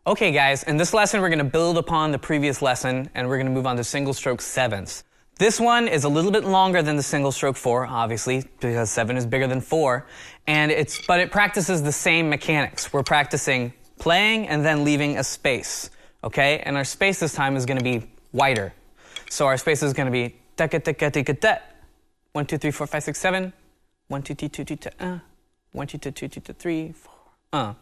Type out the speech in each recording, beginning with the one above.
Okay guys, in this lesson we're going to build upon the previous lesson and we're going to move on to single stroke sevenths. This one is a little bit longer than the single stroke 4, obviously, because 7 is bigger than 4, but it practices the same mechanics. We're practicing playing and then leaving a space, okay? And our space this time is going to be wider. So our space is going to be tika tika tika tika. 1 2 3 4 5 6 7. 1 2 2 2 2 1 2 2 2 2 3 4.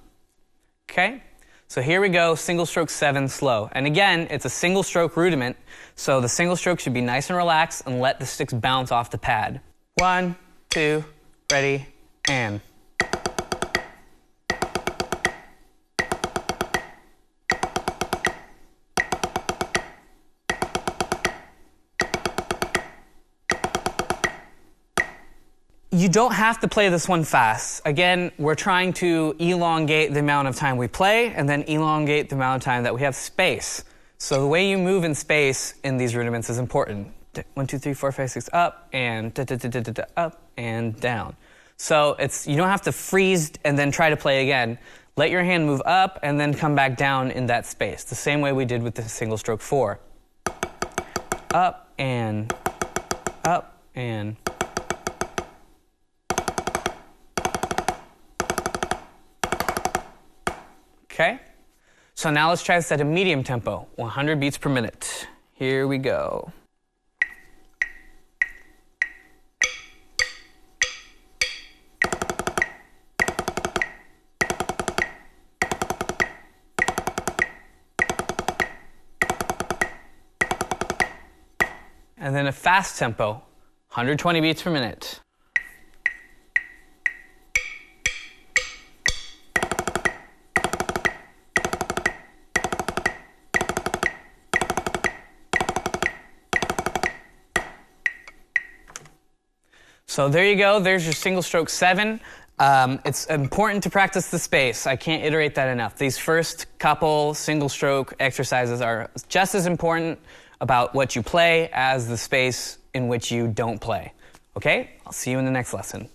Okay? So here we go, single stroke 7 slow. And again, it's a single stroke rudiment, so the single stroke should be nice and relaxed and let the sticks bounce off the pad. 1, 2, ready, and. You don't have to play this one fast. Again, we're trying to elongate the amount of time we play and then elongate the amount of time that we have space. So the way you move in space in these rudiments is important. 1, 2, 3, 4, 5, 6, up and da, da, da, da, da, da, up and down. So you don't have to freeze and then try to play again. Let your hand move up and then come back down in that space, the same way we did with the single stroke 4. Up and up and. Okay, so now let's try this at a medium tempo, 100 beats per minute. Here we go. And then a fast tempo, 120 beats per minute. So there you go, there's your single stroke 7. It's important to practice the space. I can't iterate that enough. These first couple single stroke exercises are just as important about what you play as the space in which you don't play. Okay? I'll see you in the next lesson.